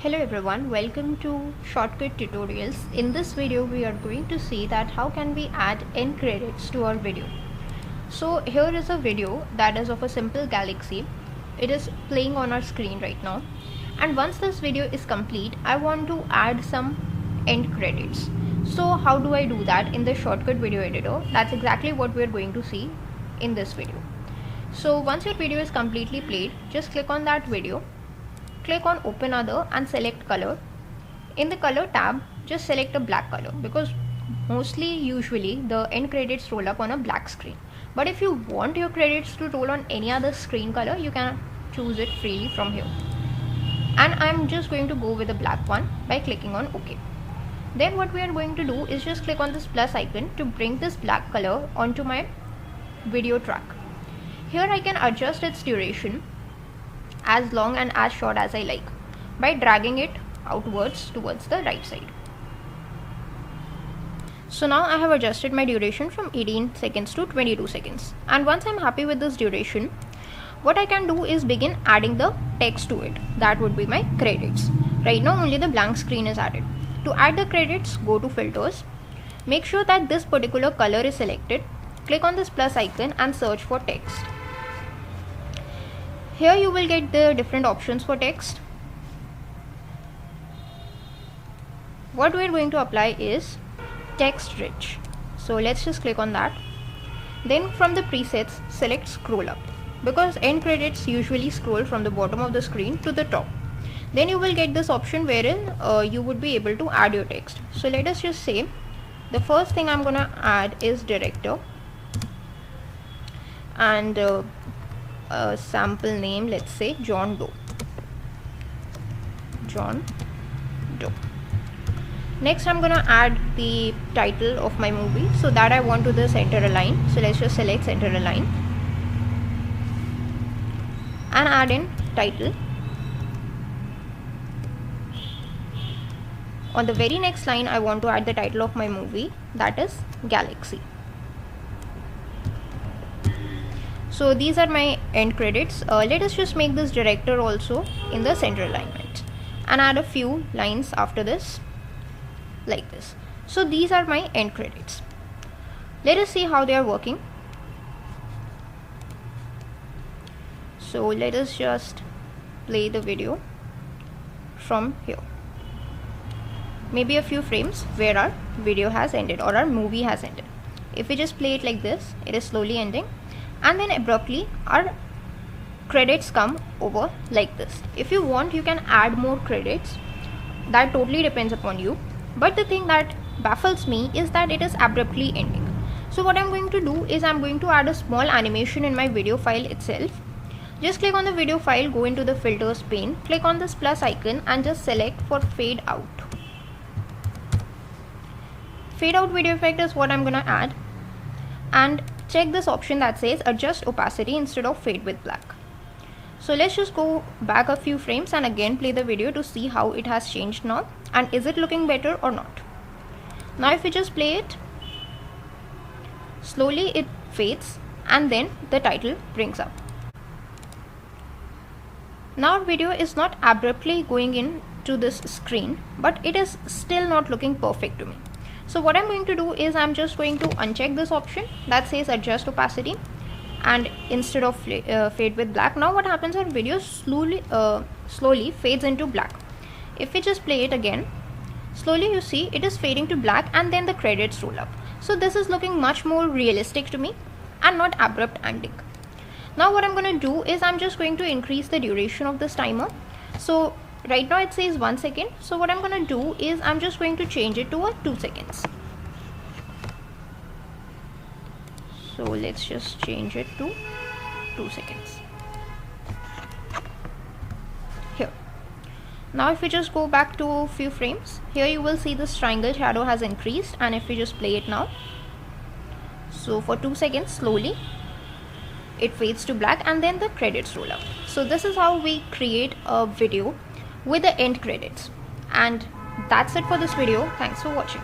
Hello everyone, welcome to Shotcut tutorials. In this video we are going to see that how can we add end credits to our video. So here is a video that is of a simple galaxy. It is playing on our screen right now, and once this video is complete I want to add some end credits. So how do I do that in the Shotcut video editor? That's exactly what we are going to see in this video. So once your video is completely played, just click on that video. Click on open other and select color. In the color tab, just select a black color because usually the end credits roll up on a black screen. But if you want your credits to roll on any other screen color, you can choose it freely from here. And I'm just going to go with a black one by clicking on OK. Then what we are going to do is just click on this plus icon to bring this black color onto my video track. Here I can adjust its duration as long and as short as I like by dragging it outwards towards the right side. So now I have adjusted my duration from 18 seconds to 22 seconds, and once I'm happy with this duration, what I can do is begin adding the text to it. That would be my credits. Right now only the blank screen is added. To add the credits, go to filters, make sure that this particular color is selected, click on this plus icon and search for text. Here you will get the different options for text. What we are going to apply is text rich. So let's just click on that. Then from the presets, select scroll up, because end credits usually scroll from the bottom of the screen to the top. Then you will get this option wherein you would be able to add your text. So let us just say the first thing I'm gonna add is director and a sample name, let's say John Doe. Next I'm gonna add the title of my movie, so that I want to the center align. So let's just select center align and add in title. On the very next line I want to add the title of my movie, that is Galaxy. So these are my end credits. Let us just make this director also in the center alignment and add a few lines after this like this. So these are my end credits. Let us see how they are working. So let us just play the video from here. Maybe a few frames where our video has ended or our movie has ended. If we just play it like this, it is slowly ending, and then abruptly our credits come over like this. If you want, you can add more credits. That totally depends upon you. But the thing that baffles me is that it is abruptly ending. So what I'm going to do is I'm going to add a small animation in my video file itself. Just click on the video file, go into the filters pane, click on this plus icon and just select for fade out. Fade out video effect is what I'm gonna add, and check this option that says adjust opacity instead of fade with black. So let's just go back a few frames and again play the video to see how it has changed now and is it looking better or not. Now if we just play it, slowly it fades and then the title brings up. Now our video is not abruptly going into this screen, but it is still not looking perfect to me. So what I'm going to do is I'm just going to uncheck this option that says adjust opacity and instead of fade with black. Now what happens, our video slowly fades into black. If we just play it again, slowly you see it is fading to black and then the credits roll up. So this is looking much more realistic to me and not abrupt ending. Now what I'm going to do is I'm just going to increase the duration of this timer. So right now it says 1 second. So what I'm going to do is I'm just going to change it to 2 seconds. So let's just change it to 2 seconds. Here. Now if we just go back to a few frames, here you will see this triangle shadow has increased, and if we just play it now, so for 2 seconds slowly it fades to black and then the credits roll up. So this is how we create a video with the end credits. And that's it for this video. Thanks for watching.